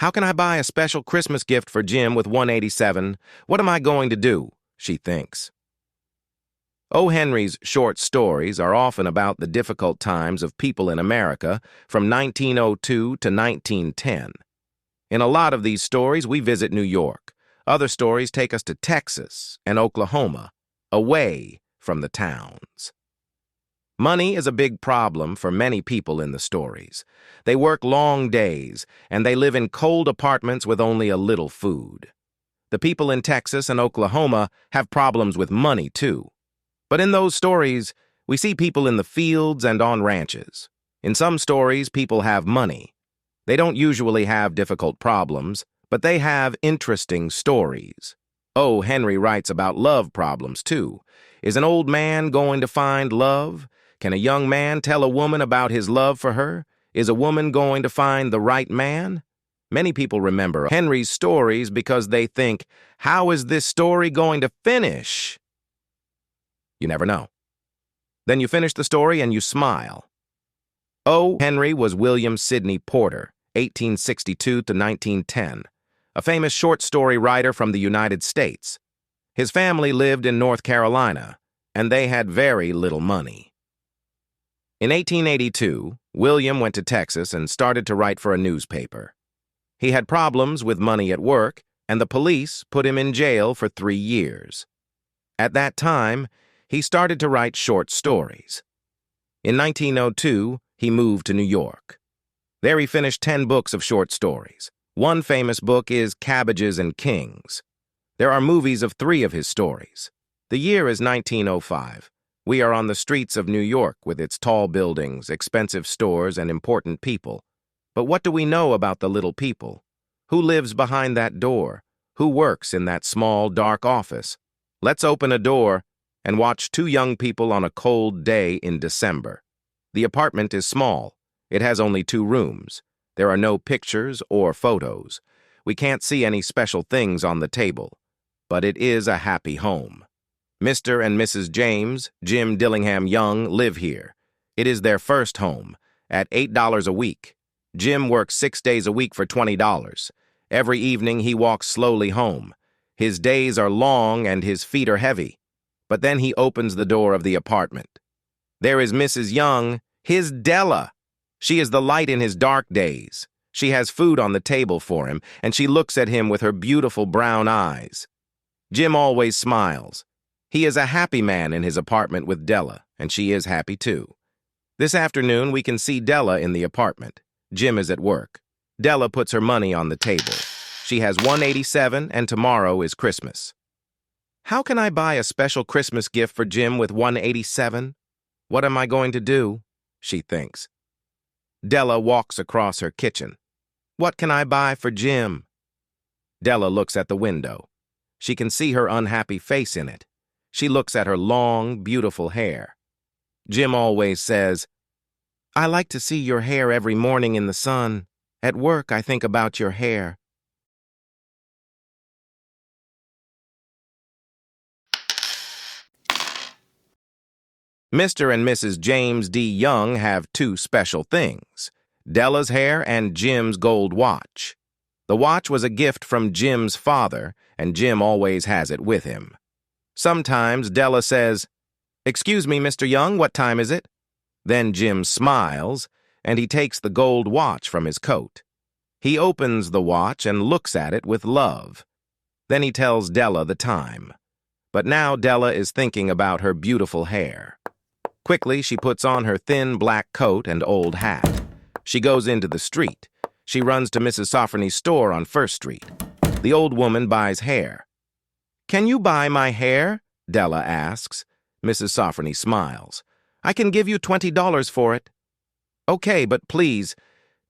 How can I buy a special Christmas gift for Jim with 187? What am I going to do? She thinks. O.Henry's short stories are often about the difficult times of people in America from 1902 to 1910. In a lot of these stories, we visit New York. Other stories take us to Texas and Oklahoma, away from the towns. Money is a big problem for many people in the stories. They work long days, and they live in cold apartments with only a little food. The people in Texas and Oklahoma have problems with money, too. But in those stories, we see people in the fields and on ranches. In some stories, people have money. They don't usually have difficult problems, but they have interesting stories. O.Henry writes about love problems, too. Is an old man going to find love? Can a young man tell a woman about his love for her? Is a woman going to find the right man? Many people remember Henry's stories because they think, how is this story going to finish? You never know. Then you finish the story and you smile. O.Henry was William Sidney Porter, 1862 to 1910, a famous short story writer from the United States. His family lived in North Carolina, and they had very little money. In 1882, William went to Texas and started to write for a newspaper. He had problems with money at work, and the police put him in jail for 3 years. At that time, he started to write short stories. In 1902, he moved to New York. There he finished 10 books of short stories. One famous book is Cabbages and Kings. There are movies of 3 of his stories. The year is 1905. We are on the streets of New York with its tall buildings, expensive stores, and important people. But what do we know about the little people? Who lives behind that door? Who works in that small, dark office? Let's open a door and watch 2 young people on a cold day in December. The apartment is small. It has only 2 rooms. There are no pictures or photos. We can't see any special things on the table. But it is a happy home. Mr. and Mrs. James, Jim Dillingham Young, live here. It is their first home, at $8 a week. Jim works 6 days a week for $20. Every evening he walks slowly home. His days are long and his feet are heavy. But then he opens the door of the apartment. There is Mrs. Young, his Della. She is the light in his dark days. She has food on the table for him, and she looks at him with her beautiful brown eyes. Jim always smiles. He is a happy man in his apartment with Della, and she is happy too. This afternoon, we can see Della in the apartment. Jim is at work. Della puts her money on the table. She has 187, and tomorrow is Christmas. How can I buy a special Christmas gift for Jim with 187? What am I going to do? She thinks. Della walks across her kitchen. What can I buy for Jim? Della looks at the window. She can see her unhappy face in it. She looks at her long, beautiful hair. Jim always says, I like to see your hair every morning in the sun. At work, I think about your hair. Mr. and Mrs. James D. Young have 2 special things, Della's hair and Jim's gold watch. The watch was a gift from Jim's father, and Jim always has it with him. Sometimes Della says, Excuse me, Mr. Young, what time is it? Then Jim smiles, and he takes the gold watch from his coat. He opens the watch and looks at it with love. Then he tells Della the time. But now Della is thinking about her beautiful hair. Quickly, she puts on her thin black coat and old hat. She goes into the street. She runs to Mrs. Sofferny's store on First Street. The old woman buys hair. Can you buy my hair? Della asks. Mrs. Sofferny smiles. I can give you $20 for it. Okay, but please,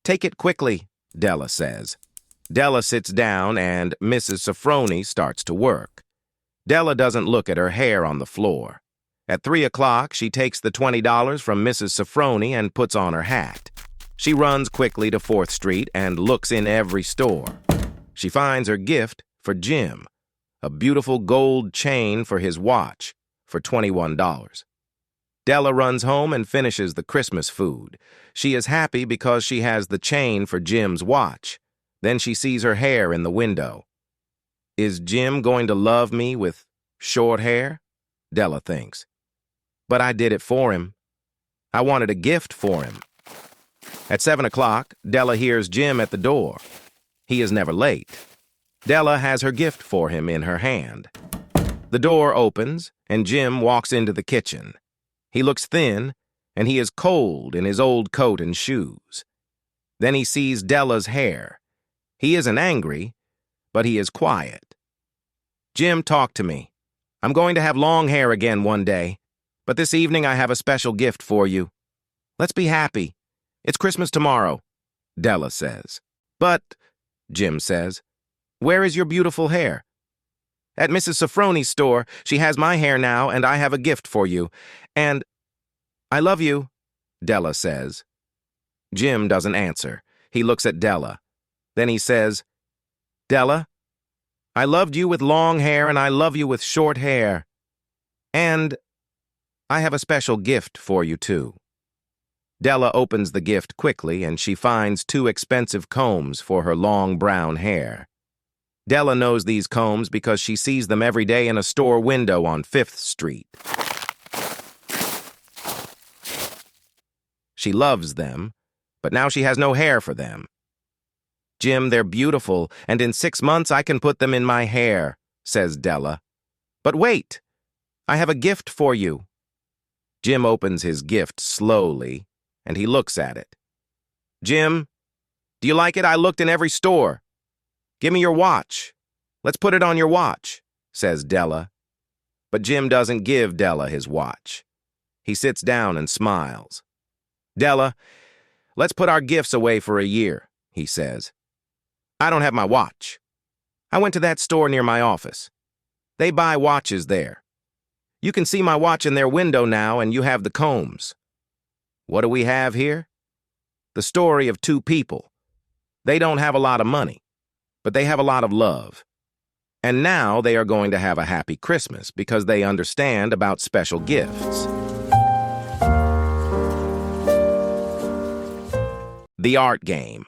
take it quickly, Della says. Della sits down and Mrs. Sofferny starts to work. Della doesn't look at her hair on the floor. At 3 o'clock, she takes the $20 from Mrs. Sofferny and puts on her hat. She runs quickly to 4th Street and looks in every store. She finds her gift for Jim, a beautiful gold chain for his watch for $21. Della runs home and finishes the Christmas food. She is happy because she has the chain for Jim's watch. Then she sees her hair in the window. Is Jim going to love me with short hair? Della thinks. But I did it for him. I wanted a gift for him. At 7 o'clock, Della hears Jim at the door. He is never late. Della has her gift for him in her hand. The door opens, and Jim walks into the kitchen. He looks thin, and he is cold in his old coat and shoes. Then he sees Della's hair. He isn't angry, but he is quiet. Jim, talk to me. I'm going to have long hair again one day, but this evening I have a special gift for you. Let's be happy. It's Christmas tomorrow, Della says. But, Jim says, where is your beautiful hair? At Mrs. Sofroni's store. She has my hair now, and I have a gift for you. And I love you, Della says. Jim doesn't answer. He looks at Della. Then he says, Della, I loved you with long hair, and I love you with short hair. And I have a special gift for you, too. Della opens the gift quickly, and she finds 2 expensive combs for her long brown hair. Della knows these combs because she sees them every day in a store window on 5th Street. She loves them, but now she has no hair for them. Jim, they're beautiful, and in 6 months I can put them in my hair, says Della. But wait, I have a gift for you. Jim opens his gift slowly, and he looks at it. Jim, do you like it? I looked in every store. Give me your watch. Let's put it on your watch, says Della. But Jim doesn't give Della his watch. He sits down and smiles. Della, let's put our gifts away for a year, he says. I don't have my watch. I went to that store near my office. They buy watches there. You can see my watch in their window now, and you have the combs. What do we have here? The story of 2 people. They don't have a lot of money, but they have a lot of love. And now they are going to have a happy Christmas because they understand about special gifts. The art game.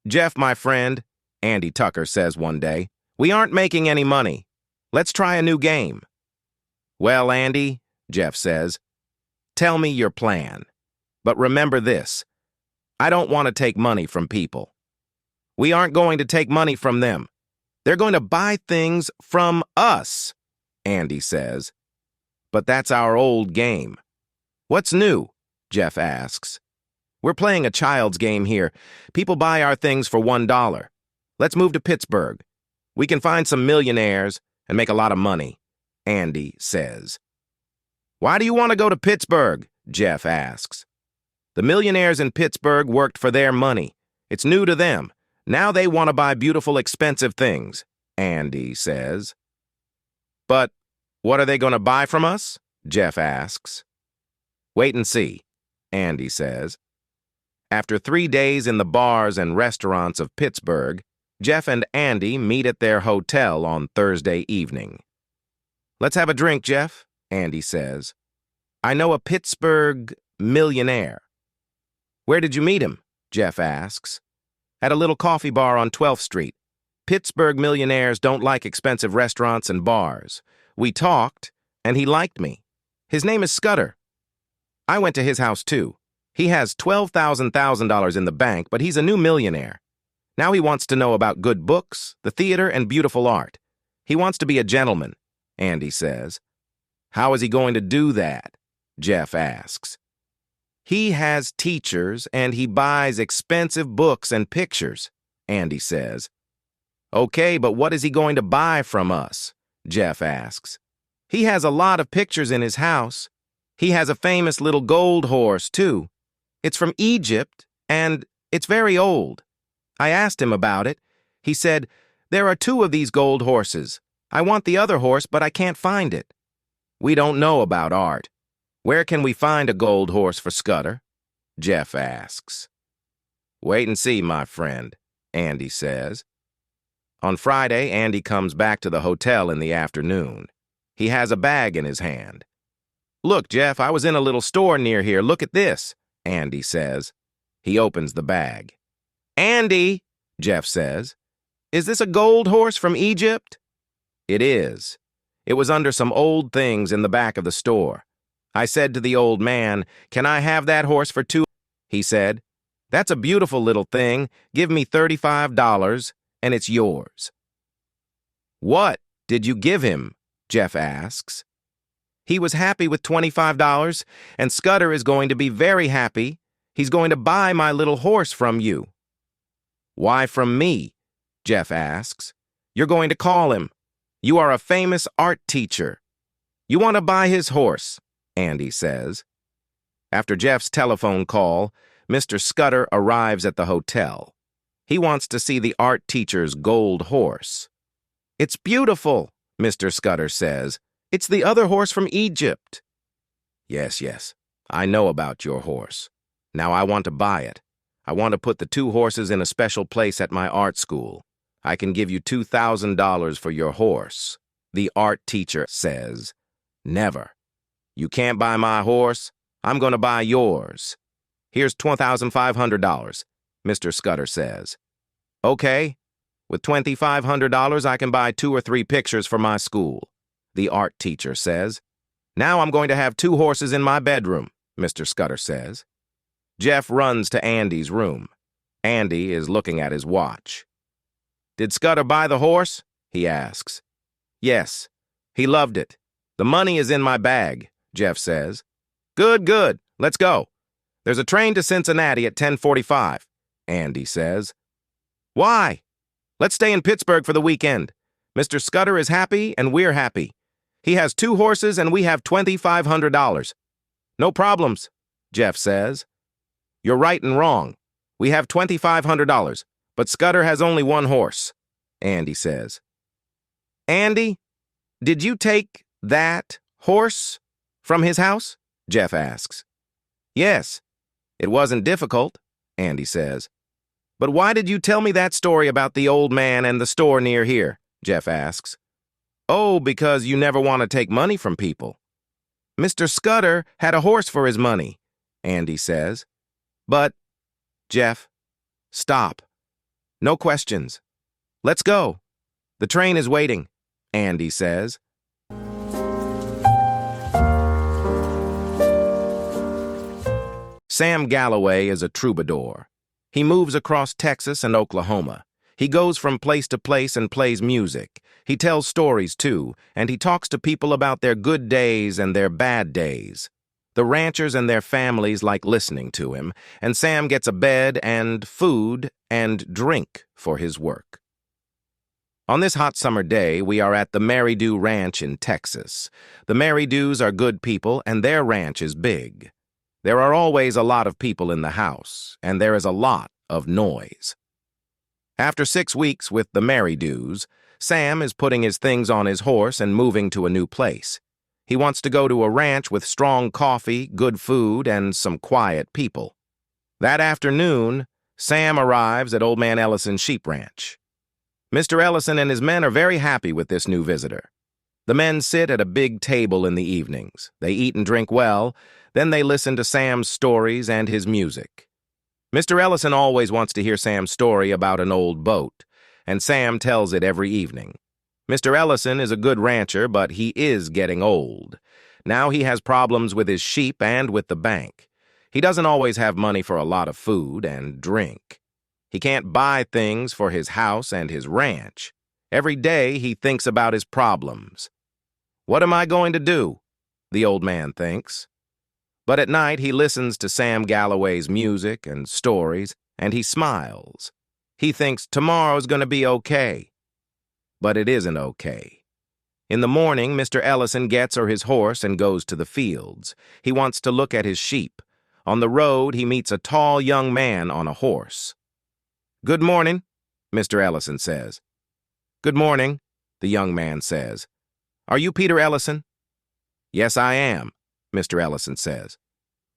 Jeff, my friend, Andy Tucker says one day, we aren't making any money. Let's try a new game. Well, Andy, Jeff says, tell me your plan. But remember this, I don't want to take money from people. We aren't going to take money from them. They're going to buy things from us, Andy says. But that's our old game. What's new? Jeff asks. We're playing a child's game here. People buy our things for $1. Let's move to Pittsburgh. We can find some millionaires and make a lot of money, Andy says. Why do you want to go to Pittsburgh? Jeff asks. The millionaires in Pittsburgh worked for their money. It's new to them. Now they want to buy beautiful, expensive things, Andy says. But what are they going to buy from us? Jeff asks. Wait and see, Andy says. After 3 days in the bars and restaurants of Pittsburgh, Jeff and Andy meet at their hotel on Thursday evening. Let's have a drink, Jeff, Andy says. I know a Pittsburgh millionaire. Where did you meet him? Jeff asks. At a little coffee bar on 12th Street. Pittsburgh millionaires don't like expensive restaurants and bars. We talked, and he liked me. His name is Scudder. I went to his house, too. He has $12,000 in the bank, but he's a new millionaire. Now he wants to know about good books, the theater, and beautiful art. He wants to be a gentleman, Andy says. How is he going to do that? Jeff asks. He has teachers, and he buys expensive books and pictures, Andy says. Okay, but what is he going to buy from us? Jeff asks. He has a lot of pictures in his house. He has a famous little gold horse, too. It's from Egypt, and it's very old. I asked him about it. He said, there are 2 of these gold horses. I want the other horse, but I can't find it. We don't know about art. Where can we find a gold horse for Scudder? Jeff asks. Wait and see, my friend, Andy says. On Friday, Andy comes back to the hotel in the afternoon. He has a bag in his hand. Look, Jeff, I was in a little store near here. Look at this, Andy says. He opens the bag. Andy, Jeff says. Is this a gold horse from Egypt? It is. It was under some old things in the back of the store. I said to the old man, "Can I have that horse for $2?" He said, "That's a beautiful little thing. Give me $35, and it's yours." What did you give him? Jeff asks. He was happy with $25, and Scudder is going to be very happy. He's going to buy my little horse from you. Why from me? Jeff asks. You're going to call him. You are a famous art teacher. You want to buy his horse, Andy says. After Jeff's telephone call, Mr. Scudder arrives at the hotel. He wants to see the art teacher's gold horse. It's beautiful, Mr. Scudder says. It's the other horse from Egypt. Yes, I know about your horse. Now I want to buy it. I want to put the 2 horses in a special place at my art school. I can give you $2,000 for your horse. The art teacher says, Never. You can't buy my horse. I'm going to buy yours. Here's $2,500, Mr. Scudder says. Okay. With $2,500, I can buy 2 or 3 pictures for my school. The art teacher says. Now I'm going to have 2 horses in my bedroom, Mr. Scudder says. Jeff runs to Andy's room. Andy is looking at his watch. Did Scudder buy the horse? He asks. Yes. He loved it. The money is in my bag, Jeff says. Good. Let's go. There's a train to Cincinnati at 10:45, Andy says. Why? Let's stay in Pittsburgh for the weekend. Mr. Scudder is happy and we're happy. He has 2 horses and we have $2,500. No problems, Jeff says. You're right and wrong. We have $2,500, but Scudder has only 1 horse, Andy says. Andy, did you take that horse from his house? Jeff asks. Yes. It wasn't difficult, Andy says. But why did you tell me that story about the old man and the store near here? Jeff asks. Oh, because you never want to take money from people. Mr. Scudder had a horse for his money, Andy says. But, Jeff, stop. No questions. Let's go. The train is waiting, Andy says. Sam Galloway is a troubadour. He moves across Texas and Oklahoma. He goes from place to place and plays music. He tells stories, too, and he talks to people about their good days and their bad days. The ranchers and their families like listening to him, and Sam gets a bed and food and drink for his work. On this hot summer day, we are at the Mary-Do Ranch in Texas. The Mary-Do's are good people, and their ranch is big. There are always a lot of people in the house, and there is a lot of noise. After 6 weeks with the Mary-Do's, Sam is putting his things on his horse and moving to a new place. He wants to go to a ranch with strong coffee, good food, and some quiet people. That afternoon, Sam arrives at Old Man Ellison's sheep ranch. Mr. Ellison and his men are very happy with this new visitor. The men sit at a big table in the evenings. They eat and drink well, then they listen to Sam's stories and his music. Mr. Ellison always wants to hear Sam's story about an old boat, and Sam tells it every evening. Mr. Ellison is a good rancher, but he is getting old. Now he has problems with his sheep and with the bank. He doesn't always have money for a lot of food and drink. He can't buy things for his house and his ranch. Every day he thinks about his problems. What am I going to do? The old man thinks. But at night he listens to Sam Galloway's music and stories, and he smiles. He thinks tomorrow's going to be okay. But it isn't okay. In the morning, Mr. Ellison gets his horse and goes to the fields. He wants to look at his sheep. On the road, he meets a tall young man on a horse. Good morning, Mr. Ellison says. Good morning, the young man says. Are you Peter Ellison? Yes, I am, Mr. Ellison says.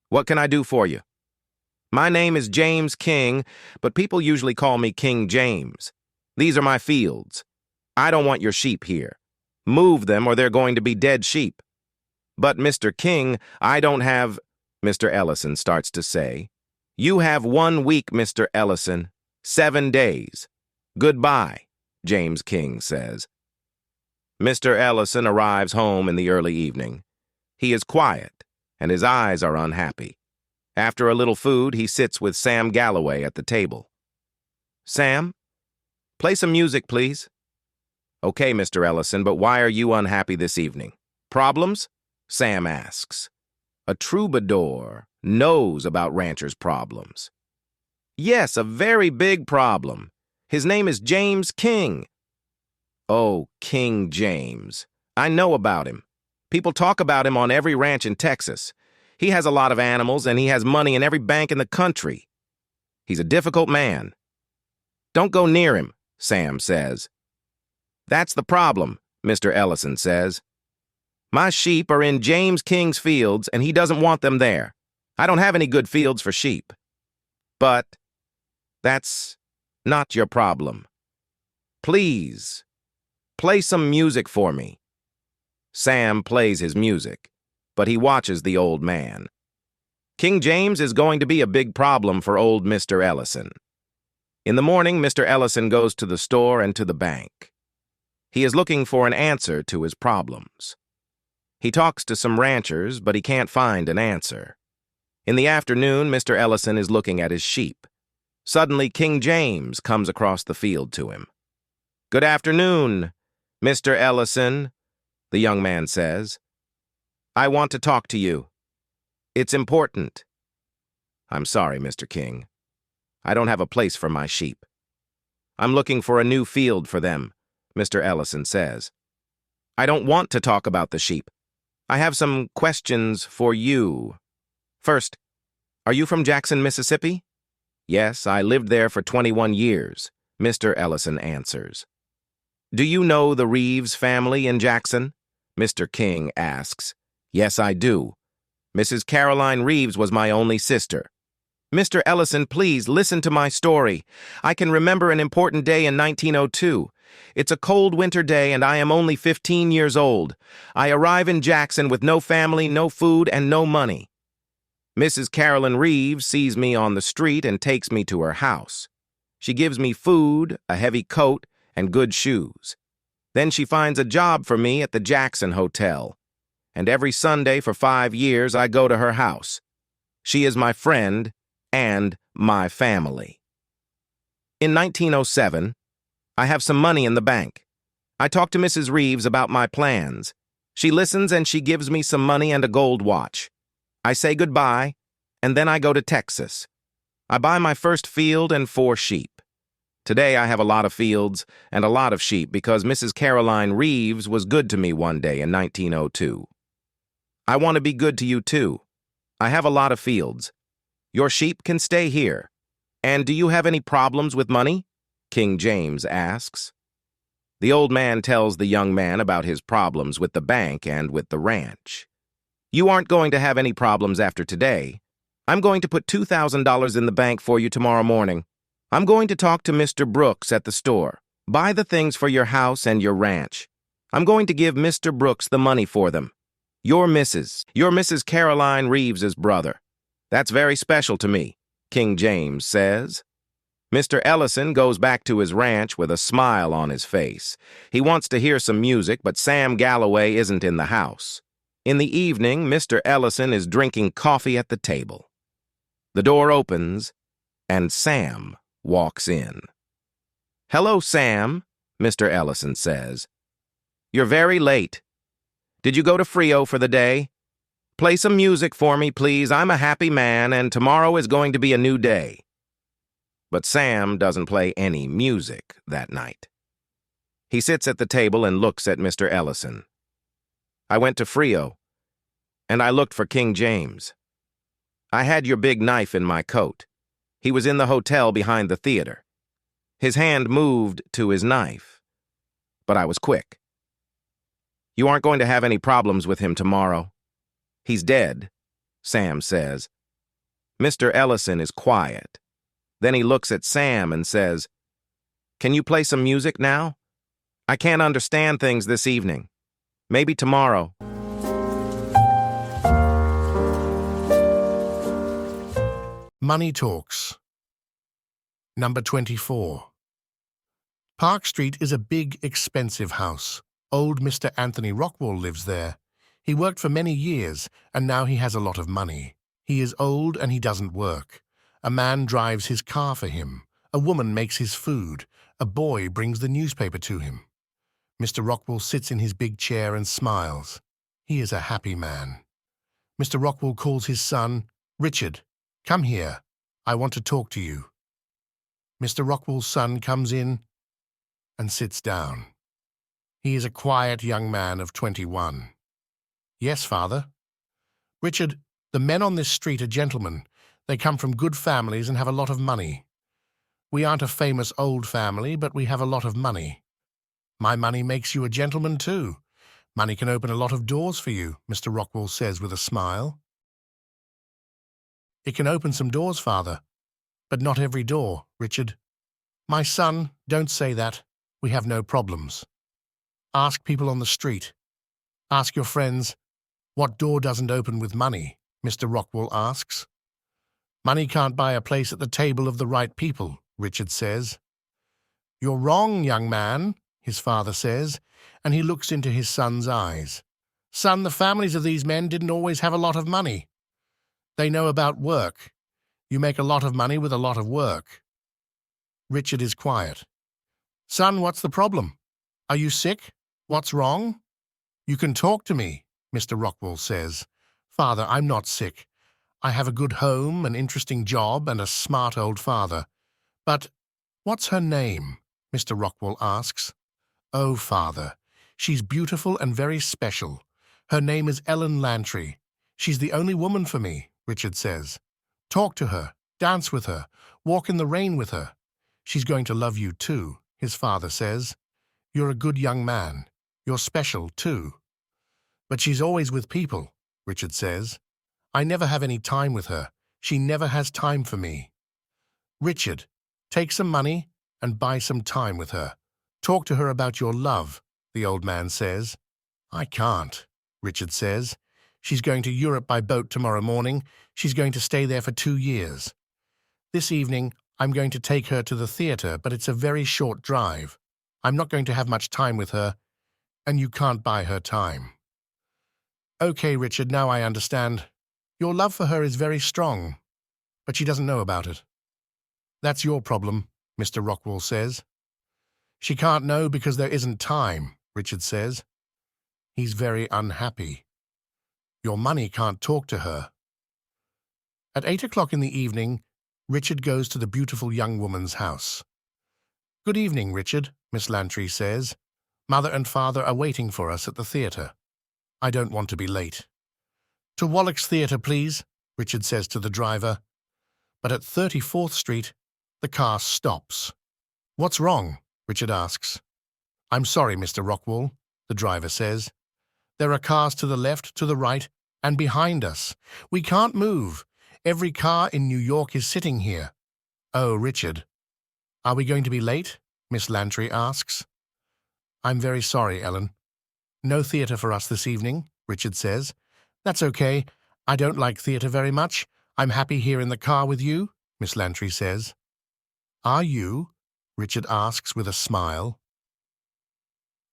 What can I do for you? My name is James King, but people usually call me King James. These are my fields. I don't want your sheep here. Move them or they're going to be dead sheep. But, Mr. King, I don't have, Mr. Ellison starts to say. You have 1 week, Mr. Ellison. 7 days. Goodbye, James King says. Mr. Ellison arrives home in the early evening. He is quiet, and his eyes are unhappy. After a little food, he sits with Sam Galloway at the table. Sam, play some music, please. Okay, Mr. Ellison, but why are you unhappy this evening? Problems? Sam asks. A troubadour knows about ranchers' problems. Yes, a very big problem. His name is James King. Oh, King James. I know about him. People talk about him on every ranch in Texas. He has a lot of animals, and he has money in every bank in the country. He's a difficult man. Don't go near him, Sam says. That's the problem, Mr. Ellison says. My sheep are in James King's fields, and he doesn't want them there. I don't have any good fields for sheep. But that's not your problem. Please, play some music for me. Sam plays his music, but he watches the old man. King James is going to be a big problem for old Mr. Ellison. In the morning, Mr. Ellison goes to the store and to the bank. He is looking for an answer to his problems. He talks to some ranchers, but he can't find an answer. In the afternoon, Mr. Ellison is looking at his sheep. Suddenly, King James comes across the field to him. Good afternoon, Mr. Ellison, the young man says. I want to talk to you. It's important. I'm sorry, Mr. King. I don't have a place for my sheep. I'm looking for a new field for them, Mr. Ellison says. I don't want to talk about the sheep. I have some questions for you. First, are you from Jackson, Mississippi? Yes, I lived there for 21 years, Mr. Ellison answers. Do you know the Reeves family in Jackson? Mr. King asks. Yes, I do. Mrs. Caroline Reeves was my only sister. Mr. Ellison, please listen to my story. I can remember an important day in 1902. It's a cold winter day, and I am only 15 years old. I arrive in Jackson with no family, no food, and no money. Mrs. Caroline Reeves sees me on the street and takes me to her house. She gives me food, a heavy coat, and good shoes. Then she finds a job for me at the Jackson Hotel. And every Sunday for 5 years I go to her house. She is my friend and my family. In 1907, I have some money in the bank. I talk to Mrs. Reeves about my plans. She listens and she gives me some money and a gold watch. I say goodbye, and then I go to Texas. I buy my first field and 4 sheep. Today I have a lot of fields and a lot of sheep because Mrs. Caroline Reeves was good to me one day in 1902. I want to be good to you too. I have a lot of fields. Your sheep can stay here. And do you have any problems with money? King James asks. The old man tells the young man about his problems with the bank and with the ranch. You aren't going to have any problems after today. I'm going to put $2,000 in the bank for you tomorrow morning. I'm going to talk to Mr. Brooks at the store. Buy the things for your house and your ranch. I'm going to give Mr. Brooks the money for them. You're Mrs. Caroline Reeves's brother. That's very special to me, King James says. Mr. Ellison goes back to his ranch with a smile on his face. He wants to hear some music, but Sam Galloway isn't in the house. In the evening, Mr. Ellison is drinking coffee at the table. The door opens, and Sam walks in. Hello, Sam, Mr. Ellison says. You're very late. Did you go to Frio for the day? Play some music for me, please. I'm a happy man, and tomorrow is going to be a new day. But Sam doesn't play any music that night. He sits at the table and looks at Mr. Ellison. I went to Frio, and I looked for King James. I had your big knife in my coat. He was in the hotel behind the theater. His hand moved to his knife, but I was quick. You aren't going to have any problems with him tomorrow. He's dead, Sam says. Mr. Ellison is quiet. Then he looks at Sam and says, Can you play some music now? I can't understand things this evening. Maybe tomorrow. Money Talks. Number 24. Park Street is a big, expensive house. Old Mr. Anthony Rockwell lives there. He worked for many years, and now he has a lot of money. He is old and he doesn't work. A man drives his car for him. A woman makes his food. A boy brings the newspaper to him. Mr. Rockwell sits in his big chair and smiles. He is a happy man. Mr. Rockwell calls his son, "Richard, come here. I want to talk to you." Mr. Rockwell's son comes in and sits down. He is a quiet young man of 21. "Yes, father." "Richard, the men on this street are gentlemen. They come from good families and have a lot of money. We aren't a famous old family, but we have a lot of money." "My money makes you a gentleman too. Money can open a lot of doors for you," Mr. Rockwell says with a smile. "It can open some doors, father, but not every door, Richard." "My son, don't say that. We have no problems. Ask people on the street. Ask your friends, what door doesn't open with money?" Mr. Rockwell asks. "Money can't buy a place at the table of the right people," Richard says. "You're wrong, young man," his father says, and he looks into his son's eyes. "Son, the families of these men didn't always have a lot of money. They know about work. You make a lot of money with a lot of work." Richard is quiet. "Son, what's the problem? Are you sick? What's wrong?" "You can talk to me," Mr. Rockwell says. "Father, I'm not sick. I have a good home, an interesting job, and a smart old father. But what's her name?" Mr. Rockwell asks. "Oh, father, she's beautiful and very special. Her name is Ellen Lantry. She's the only woman for me," Richard says. "Talk to her, dance with her, walk in the rain with her. She's going to love you too," his father says. "You're a good young man. You're special too." "But she's always with people," Richard says. "I never have any time with her. She never has time for me." "Richard, take some money and buy some time with her. Talk to her about your love," the old man says. "I can't," Richard says. "She's going to Europe by boat tomorrow morning. She's going to stay there for 2 years. This evening, I'm going to take her to the theater, but it's a very short drive. I'm not going to have much time with her, and you can't buy her time." "Okay, Richard, now I understand. Your love for her is very strong, but she doesn't know about it." "That's your problem," Mr. Rockwell says. "She can't know because there isn't time," Richard says. He's very unhappy. "Your money can't talk to her." At 8 o'clock in the evening, Richard goes to the beautiful young woman's house. "Good evening, Richard," Miss Lantry says. "Mother and father are waiting for us at the theater. I don't want to be late." "To Wallack's Theater, please," Richard says to the driver. But at 34th Street, the car stops. "What's wrong?" Richard asks. "I'm sorry, Mr. Rockwell," the driver says. "There are cars to the left, to the right, and behind us. We can't move. Every car in New York is sitting here." "Oh, Richard. Are we going to be late?" Miss Lantry asks. "I'm very sorry, Ellen. No theater for us this evening," Richard says. "That's okay. I don't like theater very much. I'm happy here in the car with you," Miss Lantry says. "Are you?" Richard asks with a smile.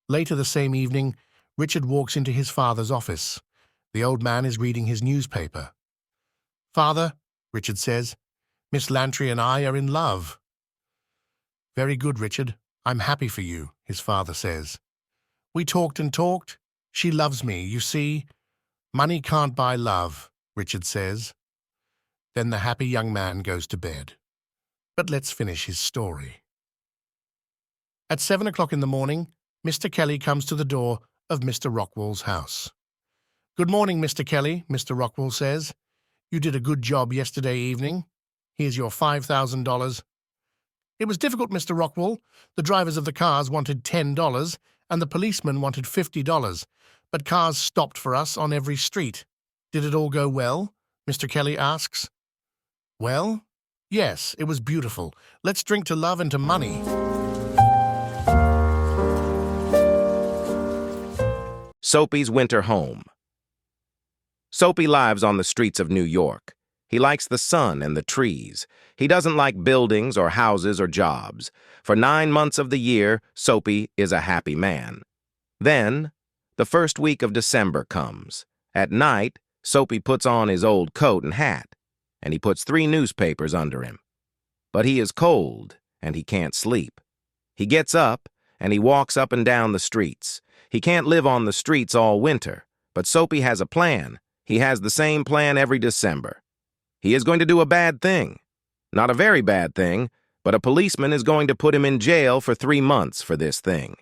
Later the same evening, Richard walks into his father's office. The old man is reading his newspaper. "Father," Richard says, "Miss Lantry and I are in love." "Very good, Richard. I'm happy for you," his father says. "We talked and talked. She loves me, you see. Money can't buy love," Richard says. Then the happy young man goes to bed. But let's finish his story. At 7 o'clock in the morning, Mr. Kelly comes to the door of Mr. Rockwell's house. "Good morning, Mr. Kelly," Mr. Rockwell says. "You did a good job yesterday evening. Here's your $5,000. "It was difficult, Mr. Rockwell. The drivers of the cars wanted $10, and the policemen wanted $50, but cars stopped for us on every street." "Did it all go well?" Mr. Kelly asks. "Well, yes, it was beautiful. Let's drink to love and to money." Soapy's winter home. Soapy lives on the streets of New York. He likes the sun and the trees. He doesn't like buildings or houses or jobs. For 9 months of the year, Soapy is a happy man. Then, the first week of December comes. At night, Soapy puts on his old coat and hat, and he puts 3 newspapers under him. But he is cold, and he can't sleep. He gets up, and he walks up and down the streets. He can't live on the streets all winter, but Soapy has a plan. He has the same plan every December. He is going to do a bad thing. Not a very bad thing, but a policeman is going to put him in jail for 3 months for this thing.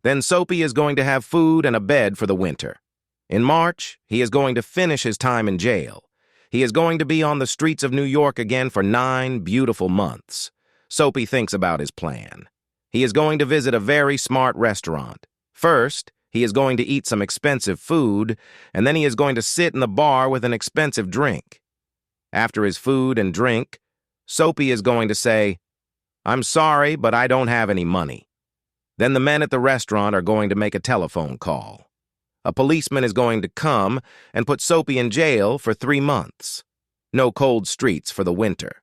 Then Soapy is going to have food and a bed for the winter. In March, he is going to finish his time in jail. He is going to be on the streets of New York again for 9 beautiful months. Soapy thinks about his plan. He is going to visit a very smart restaurant. First, he is going to eat some expensive food, and then he is going to sit in the bar with an expensive drink. After his food and drink, Soapy is going to say, "I'm sorry, but I don't have any money." Then the men at the restaurant are going to make a telephone call. A policeman is going to come and put Soapy in jail for 3 months. No cold streets for the winter.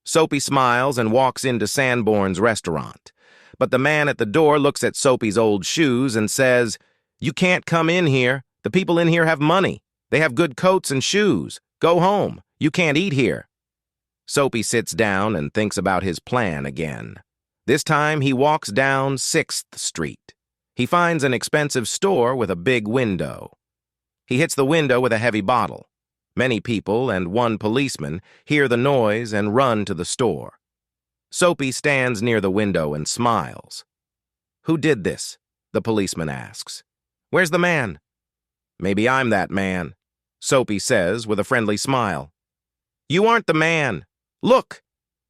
Soapy smiles and walks into Sanborn's restaurant. But the man at the door looks at Soapy's old shoes and says, "You can't come in here. The people in here have money. They have good coats and shoes. Go home. You can't eat here." Soapy sits down and thinks about his plan again. This time he walks down 6th Street. He finds an expensive store with a big window. He hits the window with a heavy bottle. Many people and 1 policeman hear the noise and run to the store. Soapy stands near the window and smiles. "Who did this?" the policeman asks. "Where's the man?" "Maybe I'm that man," Soapy says with a friendly smile. "You aren't the man. Look,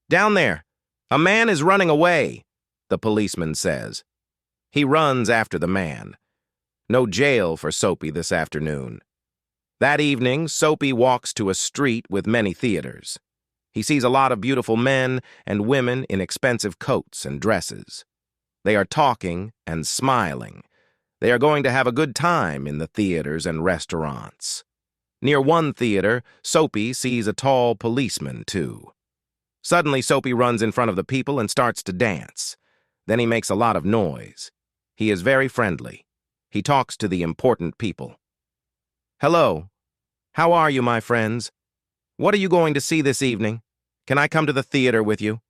down there. A man is running away," the policeman says. He runs after the man. No jail for Soapy this afternoon. That evening, Soapy walks to a street with many theaters. He sees a lot of beautiful men and women in expensive coats and dresses. They are talking and smiling. They are going to have a good time in the theaters and restaurants. Near one theater, Soapy sees a tall policeman, too. Suddenly, Soapy runs in front of the people and starts to dance. Then he makes a lot of noise. He is very friendly. He talks to the important people. "Hello. How are you, my friends? What are you going to see this evening? Can I come to the theater with you?"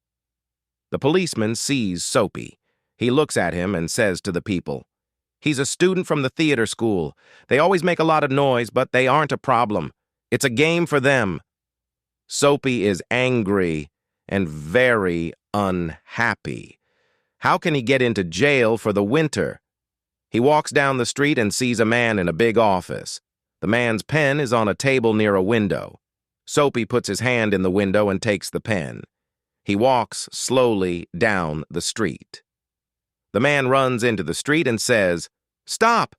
The policeman sees Soapy. He looks at him and says to the people, "He's a student from the theater school. They always make a lot of noise, but they aren't a problem. It's a game for them." Soapy is angry and very unhappy. How can he get into jail for the winter? He walks down the street and sees a man in a big office. The man's pen is on a table near a window. Soapy puts his hand in the window and takes the pen. He walks slowly down the street. The man runs into the street and says, "Stop!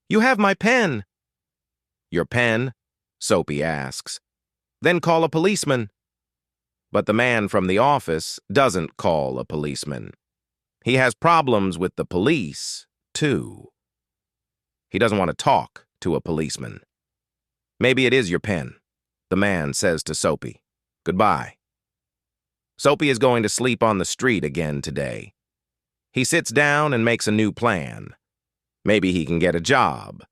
You have my pen." "Your pen?" Soapy asks. "Then call a policeman." But the man from the office doesn't call a policeman. He has problems with the police, too. He doesn't want to talk to a policeman. "Maybe it is your pen," the man says to Soapy. "Goodbye." Soapy is going to sleep on the street again today. He sits down and makes a new plan. Maybe he can get a job.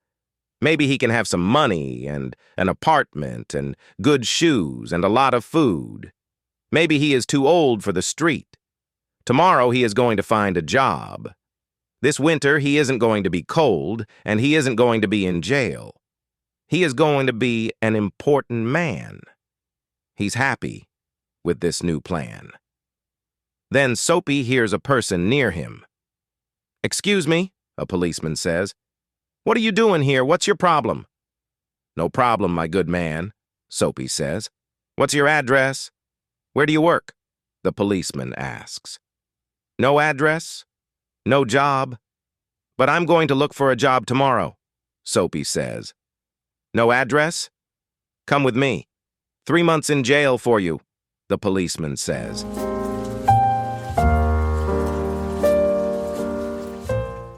Maybe he can have some money and an apartment and good shoes and a lot of food. Maybe he is too old for the street. Tomorrow he is going to find a job. This winter he isn't going to be cold, and he isn't going to be in jail. He is going to be an important man. He's happy with this new plan. Then Soapy hears a person near him. "Excuse me," a policeman says. "What are you doing here? What's your problem?" "No problem, my good man," Soapy says. "What's your address?" "Where do you work?" the policeman asks. "No address? No job? But I'm going to look for a job tomorrow," Soapy says. "No address? Come with me. 3 months in jail for you," the policeman says.